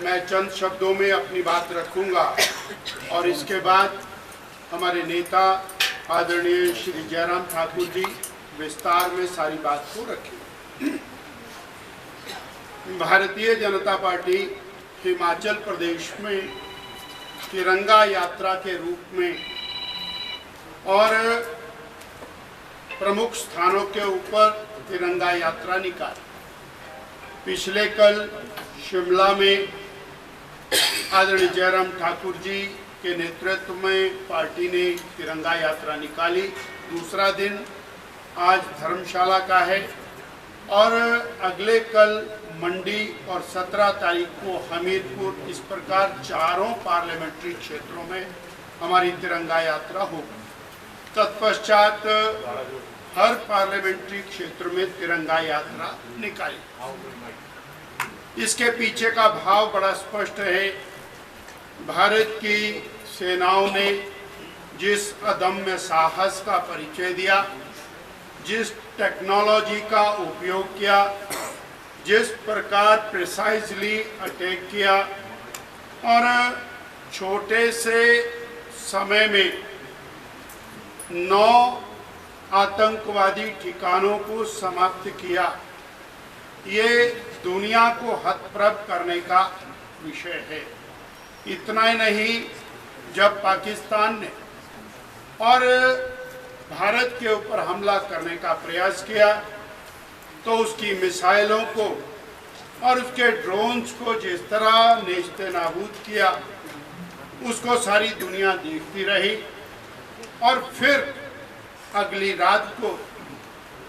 मैं चंद शब्दों में अपनी बात रखूंगा और इसके बाद हमारे नेता आदरणीय श्री जयराम ठाकुर जी विस्तार में सारी बात को रखेंगे। भारतीय जनता पार्टी हिमाचल प्रदेश में तिरंगा यात्रा के रूप में और प्रमुख स्थानों के ऊपर तिरंगा यात्रा निकाली। पिछले कल शिमला में आदरणीय जयराम ठाकुर जी के नेतृत्व में पार्टी ने तिरंगा यात्रा निकाली। दूसरा दिन आज धर्मशाला का है और अगले कल मंडी और 17 तारीख को हमीरपुर, इस प्रकार चारों पार्लियामेंट्री क्षेत्रों में हमारी तिरंगा यात्रा होगी। तत्पश्चात हर पार्लियामेंट्री क्षेत्र में तिरंगा यात्रा निकाली। इसके पीछे का भाव बड़ा स्पष्ट है। भारत की सेनाओं ने जिस अदम्य साहस का परिचय दिया, जिस टेक्नोलॉजी का उपयोग किया, जिस प्रकार प्रिसाइजली अटैक किया और छोटे से समय में 9 आतंकवादी ठिकानों को समाप्त किया, ये दुनिया को हतप्रभ करने का विषय है। इतना ही नहीं, जब पाकिस्तान ने और भारत के ऊपर हमला करने का प्रयास किया तो उसकी मिसाइलों को और उसके ड्रोन्स को जिस तरह नेस्ते नाबूद किया, उसको सारी दुनिया देखती रही। और फिर अगली रात को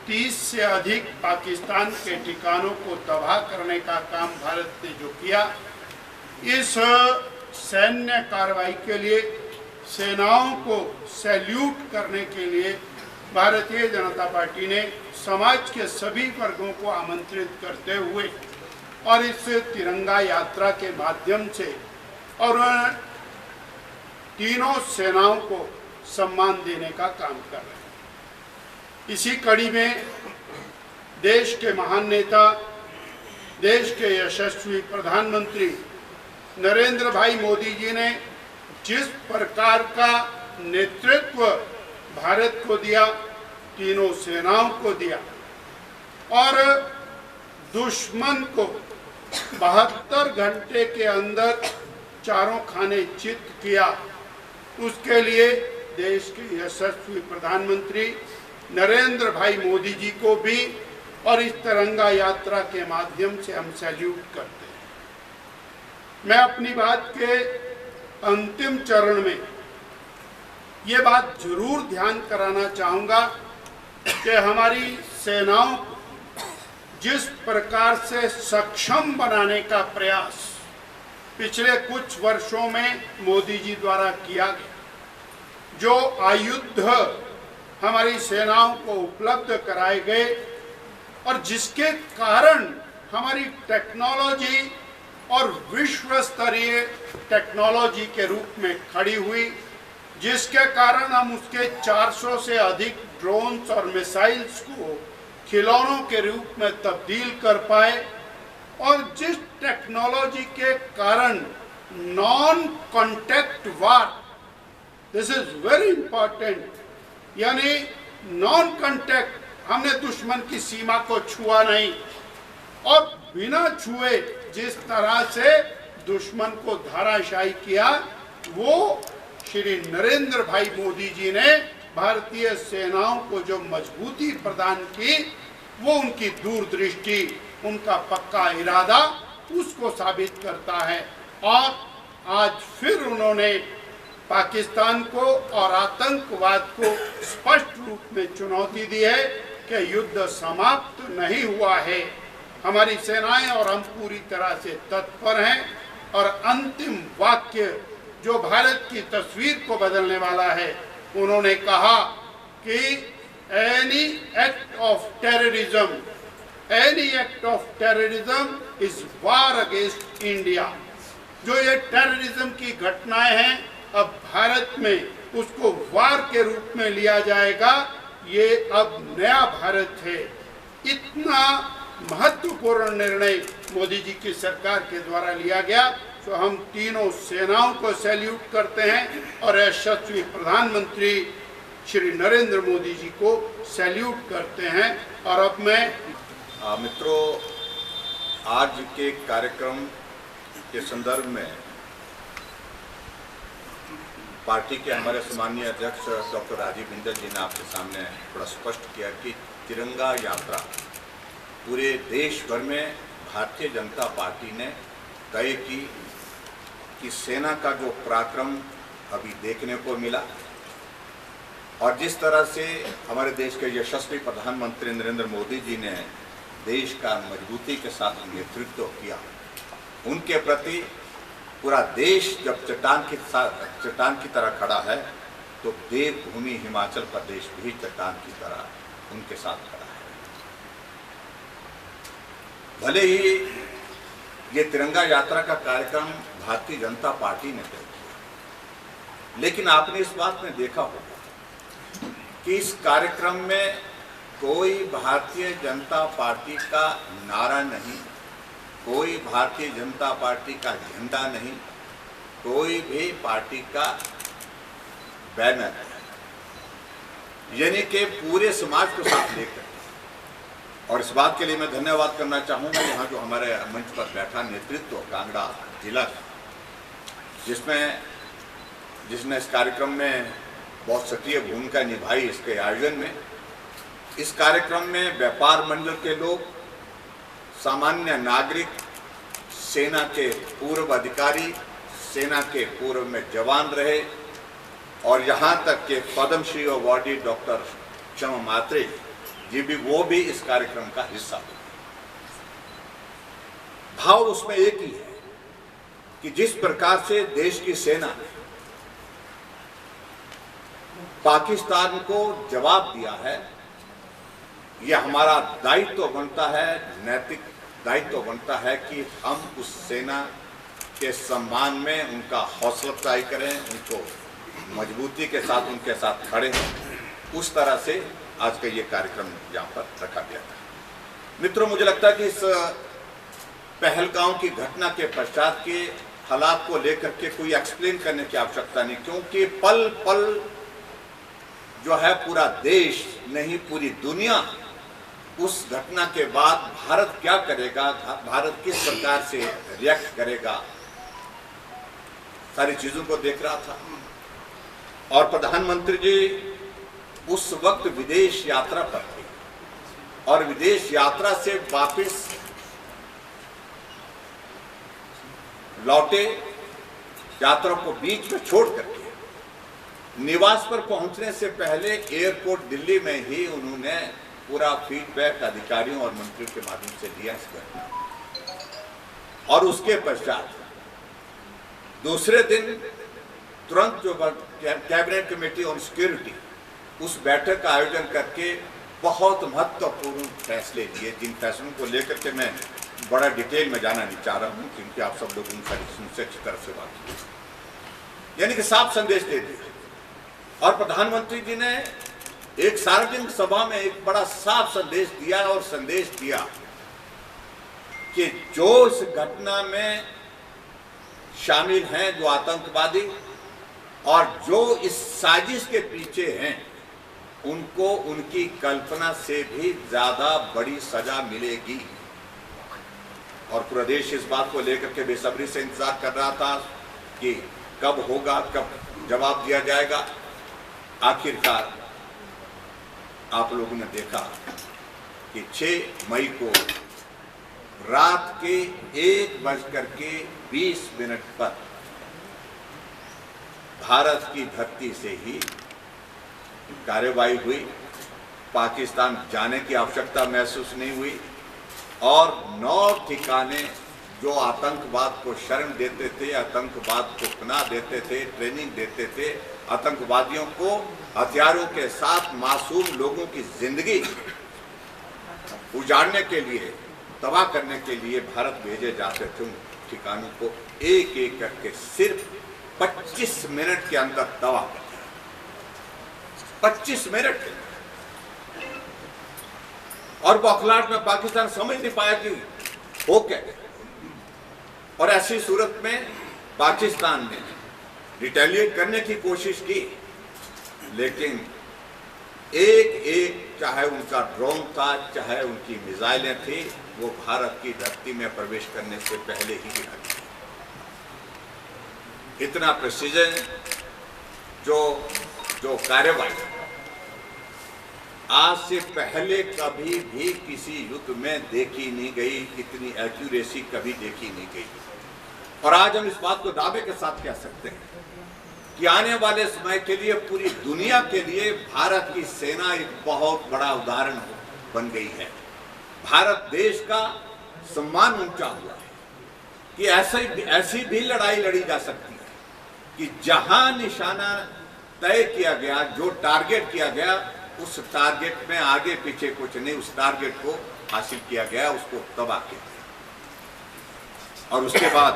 30 से अधिक पाकिस्तान के ठिकानों को तबाह करने का काम भारत ने जो किया, इस सैन्य कार्रवाई के लिए सेनाओं को सैल्यूट करने के लिए भारतीय जनता पार्टी ने समाज के सभी वर्गों को आमंत्रित करते हुए और इस तिरंगा यात्रा के माध्यम से और तीनों सेनाओं को सम्मान देने का काम कर रहे हैं। इसी कड़ी में देश के महान नेता, देश के यशस्वी प्रधानमंत्री नरेंद्र भाई मोदी जी ने जिस प्रकार का नेतृत्व भारत को दिया, तीनों सेनाओं को दिया और दुश्मन को 72 घंटे के अंदर चारों खाने चित किया, उसके लिए देश के यशस्वी प्रधानमंत्री नरेंद्र भाई मोदी जी को भी और इस तिरंगा यात्रा के माध्यम से हम सैल्यूट करते हैं। मैं अपनी बात के अंतिम चरण में ये बात जरूर ध्यान कराना चाहूँगा कि हमारी सेनाओं को जिस प्रकार से सक्षम बनाने का प्रयास पिछले कुछ वर्षों में मोदी जी द्वारा किया गया, जो आयुध हमारी सेनाओं को उपलब्ध कराए गए और जिसके कारण हमारी टेक्नोलॉजी और विश्व स्तरीय टेक्नोलॉजी के रूप में खड़ी हुई, जिसके कारण हम उसके 400 से अधिक ड्रोन्स और मिसाइल्स को खिलौनों के रूप में तब्दील कर पाए और जिस टेक्नोलॉजी के कारण non contact war, this is very important, यानी नॉन कॉन्टैक्ट, हमने दुश्मन की सीमा को छुआ नहीं और बिना छुए जिस तरह से दुश्मन को धराशायी किया, वो श्री नरेंद्र भाई मोदी जी ने भारतीय सेनाओं को जो मजबूती प्रदान की, वो उनकी दूरदृष्टि, उनका पक्का इरादा उसको साबित करता है। और आज फिर उन्होंने पाकिस्तान को और आतंकवाद को स्पष्ट रूप में चुनौती दी है कि युद्ध समाप्त नहीं हुआ है। हमारी सेनाएं और हम पूरी तरह से तत्पर हैं और अंतिम वाक्य जो भारत की तस्वीर को बदलने वाला है, उन्होंने कहा कि any act of terrorism is war against India. जो ये टेररिज्म की घटनाएं हैं, अब भारत में उसको वार के रूप में लिया जाएगा। ये अब नया भारत है। इतना महत्वपूर्ण निर्णय मोदी जी की सरकार के द्वारा लिया गया। तो हम तीनों सेनाओं को सैल्यूट करते हैं और यशस्वी प्रधानमंत्री श्री नरेंद्र मोदी जी को सैल्यूट करते हैं। और अब मैं मित्रों, आज के कार्यक्रम के संदर्भ में पार्टी के हमारे सम्मानीय अध्यक्ष डॉक्टर राजीव बिंदल जी ने आपके सामने थोड़ा स्पष्ट किया कि तिरंगा यात्रा पूरे देश भर में भारतीय जनता पार्टी ने तय की कि सेना का जो पराक्रम अभी देखने को मिला और जिस तरह से हमारे देश के यशस्वी प्रधानमंत्री नरेंद्र मोदी जी ने देश का मजबूती के साथ नेतृत्व किया, उनके प्रति पूरा देश जब चट्टान की तरह खड़ा है तो देवभूमि हिमाचल प्रदेश भी चट्टान की तरह उनके साथ खड़ा है। भले ही ये तिरंगा यात्रा का कार्यक्रम भारतीय जनता पार्टी ने तय किया, लेकिन आपने इस बात में देखा होगा कि इस कार्यक्रम में कोई भारतीय जनता पार्टी का नारा नहीं, कोई भारतीय जनता पार्टी का झंडा नहीं, कोई भी पार्टी का बैनर है, यानी कि पूरे समाज को साथ लेकर। और इस बात के लिए मैं धन्यवाद करना चाहूँगा यहाँ जो हमारे मंच पर बैठा नेतृत्व कांगड़ा जिला, जिसने इस कार्यक्रम में बहुत सक्रिय भूमिका निभाई। इसके आयोजन में, इस कार्यक्रम में व्यापार मंडल के लोग, सामान्य नागरिक, सेना के पूर्व अधिकारी, सेना के पूर्व में जवान रहे और यहाँ तक के पद्मश्री अवार्डी डॉक्टर क्षमा मात्रे जी भी इस कार्यक्रम का हिस्सा हुए। भाव उसमें एक ही है कि जिस प्रकार से देश की सेना ने पाकिस्तान को जवाब दिया है, यह हमारा दायित्व बनता है, नैतिक दायित्व बनता है कि हम उस सेना के सम्मान में उनका हौसला अफजाई करें, उनको मजबूती के साथ उनके साथ खड़े हों। उस तरह से आज का ये कार्यक्रम यहाँ पर रखा गया था। मित्रों, मुझे लगता है कि इस पहलगांव की घटना के पश्चात के हालात को लेकर के कोई एक्सप्लेन करने की आवश्यकता नहीं, क्योंकि पल पल जो है पूरा देश नहीं पूरी दुनिया उस घटना के बाद भारत क्या करेगा, भारत किस प्रकार से रिएक्ट करेगा, सारी चीजों को देख रहा था। और प्रधानमंत्री जी उस वक्त विदेश यात्रा पर थे और विदेश यात्रा से वापस लौटे, यात्रा को बीच में छोड़ करके निवास पर पहुंचने से पहले एयरपोर्ट दिल्ली में ही उन्होंने पूरा फीडबैक अधिकारियों और मंत्रियों के माध्यम से दिया इस घटना। और उसके पश्चात दूसरे दिन तुरंत जो कैबिनेट कमेटी ऑन सिक्योरिटी उस बैठक का आयोजन करके बहुत महत्वपूर्ण फैसले लिए, जिन फैसलों को लेकर के मैं बड़ा डिटेल में जाना नहीं चाह रहा हूँ, क्योंकि आप सब लोग उनसे अच्छी तरह से बात की। यानी कि साफ संदेश दे दिया और प्रधानमंत्री जी ने एक सार्वजनिक सभा में एक बड़ा साफ संदेश दिया और संदेश दिया कि जो इस घटना में शामिल हैं, जो आतंकवादी और जो इस साजिश के पीछे हैं, उनको उनकी कल्पना से भी ज्यादा बड़ी सजा मिलेगी। और पूरा देश इस बात को लेकर के बेसब्री से इंतजार कर रहा था कि कब होगा, कब जवाब दिया जाएगा। आखिरकार आप लोगों ने देखा कि 6 मई को रात के 1:20 पर भारत की धरती से ही कार्रवाई हुई। पाकिस्तान जाने की आवश्यकता महसूस नहीं हुई और 9 ठिकाने जो आतंकवाद को शरण देते थे, आतंकवाद को पनाह देते थे, ट्रेनिंग देते थे, आतंकवादियों को हथियारों के साथ मासूम लोगों की जिंदगी उजाड़ने के लिए, तबाह करने के लिए भारत भेजे जाते थे। उन ठिकानों को एक एक करके सिर्फ 25 मिनट के अंदर तबाह कर दिया। 25 मिनट। और बौखलाहट में पाकिस्तान समझ नहीं पाया कि हो क्या गया। और ऐसी सूरत में पाकिस्तान ने रिटेलिएट करने की कोशिश की, लेकिन एक चाहे उनका ड्रोन था, चाहे उनकी मिसाइलें थी, वो भारत की धरती में प्रवेश करने से पहले ही गिरा दी। इतना प्रिसीजन जो कार्रवाई आज से पहले कभी भी किसी युद्ध में देखी नहीं गई, इतनी एक्यूरेसी कभी देखी नहीं गई। और आज हम इस बात को दावे के साथ कह सकते हैं कि आने वाले समय के लिए पूरी दुनिया के लिए भारत की सेना एक बहुत बड़ा उदाहरण बन गई है। भारत देश का सम्मान ऊंचा हुआ है कि ऐसी भी लड़ाई लड़ी जा सकती है कि जहां निशाना तय किया गया, जो टारगेट किया गया, उस टारगेट में आगे पीछे कुछ नहीं, उस टारगेट को हासिल किया गया, उसको तबाह किया गया। और उसके बाद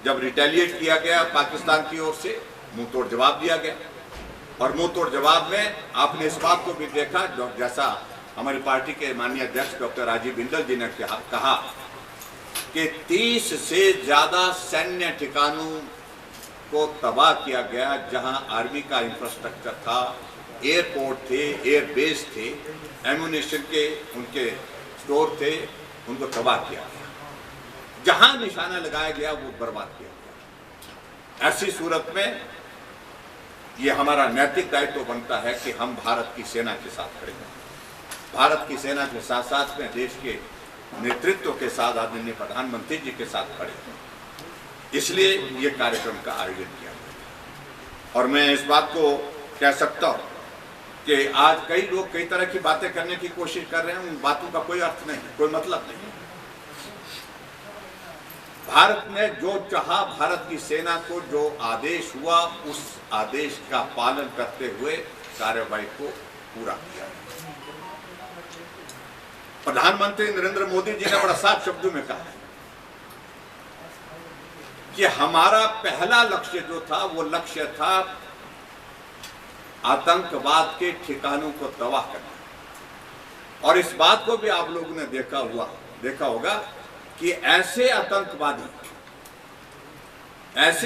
जब रिटेलिएट किया गया पाकिस्तान की ओर से, मुंह तोड़ जवाब दिया गया। और मुंह तोड़ जवाब में आपने इस बात को भी देखा, जैसा हमारी पार्टी के माननीय अध्यक्ष डॉक्टर राजीव बिंदल जी ने कहा कि 30 से ज्यादा सैन्य ठिकानों को तबाह किया गया, जहां आर्मी का इंफ्रास्ट्रक्चर था, एयरपोर्ट थे, एयरबेस थे, एम्यूनिशन के उनके स्टोर थे, उनको तबाह किया गया। जहां निशाना लगाया गया वो बर्बाद किया गया। ऐसी सूरत में ये हमारा नैतिक दायित्व बनता है कि हम भारत की सेना के साथ खड़े हैं। भारत की सेना के साथ साथ में देश के नेतृत्व के साथ आदरणीय प्रधानमंत्री जी के साथ खड़े हैं। इसलिए ये कार्यक्रम का आयोजन किया गया। और मैं इस बात को कह सकता हूँ कि आज कई लोग कई तरह की बातें करने की कोशिश कर रहे हैं, उन बातों का कोई अर्थ नहीं, कोई मतलब नहीं। भारत ने जो चाहा, भारत की सेना को जो आदेश हुआ, उस आदेश का पालन करते हुए कार्रवाई को पूरा किया। प्रधानमंत्री नरेंद्र मोदी जी ने बड़ा साफ शब्दों में कहा कि हमारा पहला लक्ष्य जो था वो लक्ष्य था आतंकवाद के ठिकानों को तबाह करना। और इस बात को भी आप लोगों ने देखा होगा कि ऐसे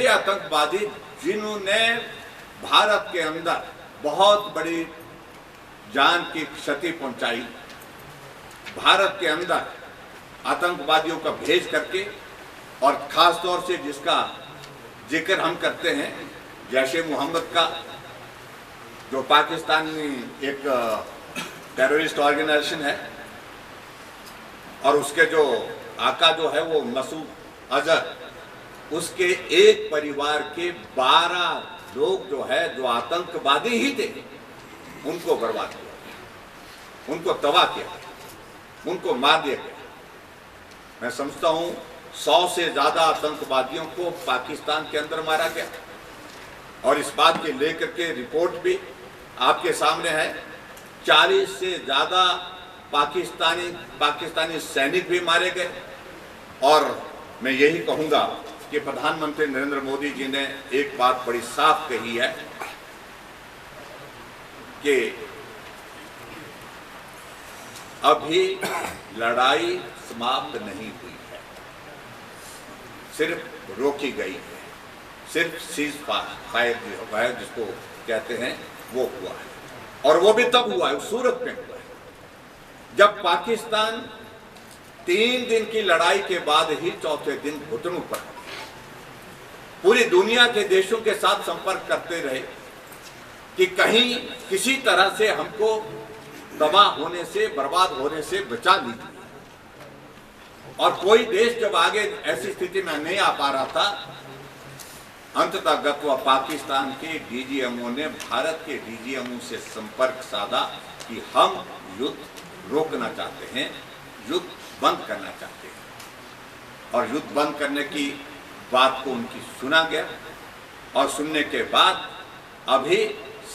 आतंकवादी जिन्होंने भारत के अंदर बहुत बड़ी जान की क्षति पहुंचाई, भारत के अंदर आतंकवादियों का भेज करके, और खास तौर से जिसका जिक्र हम करते हैं जैश-ए मोहम्मद का, जो पाकिस्तानी एक टेररिस्ट ऑर्गेनाइजेशन है, और उसके जो आका जो है वो मसूद अजहर, उसके एक परिवार के 12 लोग जो है, जो आतंकवादी ही थे, उनको बर्बाद किया, उनको तबाह किया, उनको मार दिया गया। मैं समझता हूं 100 से ज्यादा आतंकवादियों को पाकिस्तान के अंदर मारा गया। और इस बात के लेकर के रिपोर्ट भी आपके सामने है। 40 से ज्यादा पाकिस्तानी सैनिक भी मारे गए। और मैं यही कहूंगा कि प्रधानमंत्री नरेंद्र मोदी जी ने एक बात बड़ी साफ कही है कि अभी लड़ाई समाप्त नहीं हुई है, सिर्फ रोकी गई है, सिर्फ सीज फायर जिसको कहते हैं वो हुआ है। और वो भी तब हुआ है, उस सूरत में हुआ है जब पाकिस्तान 3 दिन की लड़ाई के बाद ही चौथे दिन घुटनों पर पूरी दुनिया के देशों के साथ संपर्क करते रहे कि कहीं किसी तरह से हमको तबाह होने से, बर्बाद होने से बचा लीजिए। और कोई देश जब आगे ऐसी स्थिति में नहीं आ पा रहा था, अंततः पाकिस्तान के डीजीएमओ ने भारत के डीजीएमओ से संपर्क साधा कि हम युद्ध रोकना चाहते हैं, युद्ध बंद करना चाहते हैं। और युद्ध बंद करने की बात को उनकी सुना गया, और सुनने के बाद अभी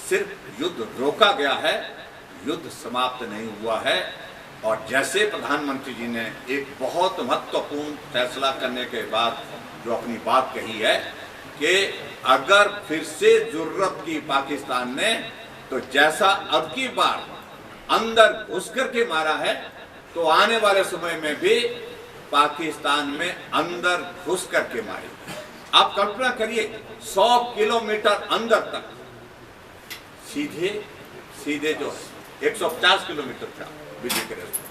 सिर्फ युद्ध रोका गया है, युद्ध समाप्त नहीं हुआ है। और जैसे प्रधानमंत्री जी ने एक बहुत महत्वपूर्ण फैसला करने के बाद जो अपनी बात कही है कि अगर फिर से जरूरत की पाकिस्तान ने, तो जैसा अब की बार अंदर घुस कर के मारा है, तो आने वाले समय में भी पाकिस्तान में अंदर घुस करके मारे। आप कल्पना करिए 100 किलोमीटर अंदर तक सीधे जो 150 किलोमीटर का बिजली के रास्ते,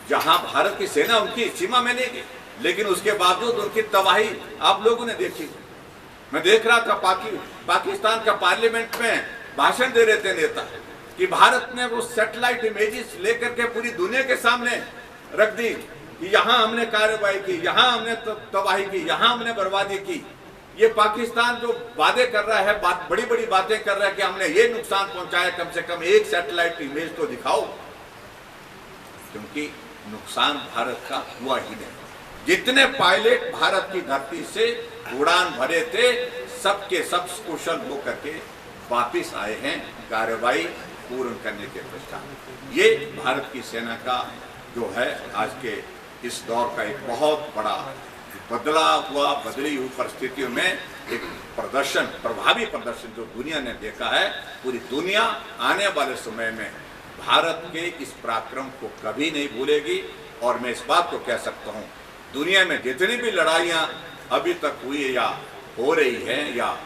जहां भारत की सेना उनकी सीमा में नहीं गई, लेकिन उसके बावजूद उनकी तबाही आप लोगों ने देखी। मैं देख रहा था पाकिस्तान का पार्लियामेंट में भाषण दे रहे थे नेता कि भारत ने वो सैटेलाइट इमेजेस लेकर के पूरी दुनिया के सामने रख दी कि यहां हमने कार्रवाई की, यहां हमने तबाही की, यहां हमने बर्बादी की। ये पाकिस्तान जो वादे कर रहा है, बड़ी बड़ी बातें कर रहा है कि हमने ये नुकसान पहुंचाया, कम से कम एक सैटेलाइट इमेज तो दिखाओ, क्योंकि नुकसान भारत का हुआ ही नहीं। जितने पायलट भारत की धरती से उड़ान भरे थे, सबके सब कुशल होकर के वापिस आए हैं कार्रवाई पूर्ण करने के पश्चात। ये भारत की सेना का जो है आज के इस दौर का एक बहुत बड़ा बदली हुई परिस्थितियों में एक प्रदर्शन, प्रभावी प्रदर्शन जो दुनिया ने देखा है। पूरी दुनिया आने वाले समय में भारत के इस पराक्रम को कभी नहीं भूलेगी। और मैं इस बात को कह सकता हूँ, दुनिया में जितनी भी लड़ाइयाँ अभी तक हुई है या हो रही है, या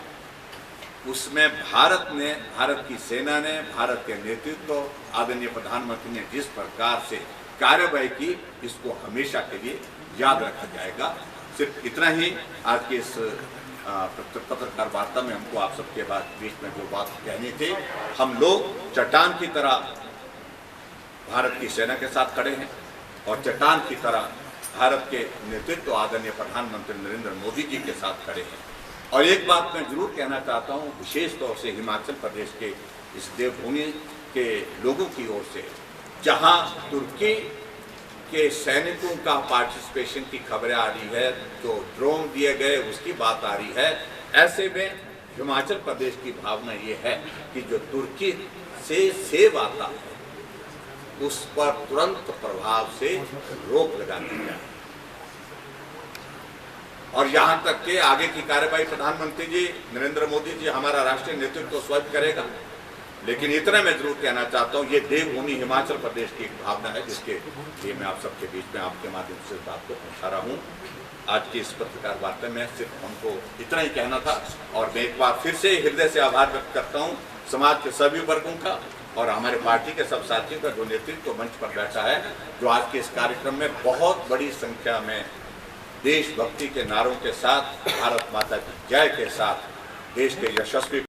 उसमें भारत की सेना ने, भारत के नेतृत्व, आदरणीय प्रधानमंत्री ने जिस प्रकार से कार्रवाई की, इसको हमेशा के लिए याद रखा जाएगा। सिर्फ इतना ही आज के इस पत्रकार वार्ता में हमको आप सबके बीच में जो बात कहनी थी, हम लोग चट्टान की तरह भारत की सेना के साथ खड़े हैं और चट्टान की तरह भारत के नेतृत्व आदरणीय प्रधानमंत्री नरेंद्र मोदी जी के साथ खड़े हैं। और एक बात मैं जरूर कहना चाहता हूँ, विशेष तौर से हिमाचल प्रदेश के इस देवभूमि के लोगों की ओर से, जहाँ तुर्की के सैनिकों का पार्टिसिपेशन की खबरें आ रही है, जो ड्रोन दिए गए उसकी बात आ रही है, ऐसे में हिमाचल प्रदेश की भावना ये है कि जो तुर्की से सेब आता है उस पर तुरंत प्रभाव से रोक लगा दी जाए। और यहां तक के आगे की कार्रवाई प्रधानमंत्री जी नरेंद्र मोदी जी, हमारा राष्ट्रीय नेतृत्व स्वयं करेगा। लेकिन इतना मैं जरूर कहना चाहता हूं, ये देवभूमि हिमाचल प्रदेश की एक भावना है, जिसके लिए मैं आप सबके बीच में आपके माध्यम से बात को पहुंचा रहा हूं। आज की इस पत्रकार वार्ता में सिर्फ हमको इतना ही कहना था। और मैं एक बार फिर से हृदय से आभार व्यक्त करता हूं समाज के सभी वर्गों का और हमारे पार्टी के सब साथियों का, जो नेतृत्व मंच पर बैठा है, जो आज के इस कार्यक्रम में बहुत बड़ी संख्या में देशभक्ति के नारों के साथ, भारत माता की जय के साथ देश के यशस्वी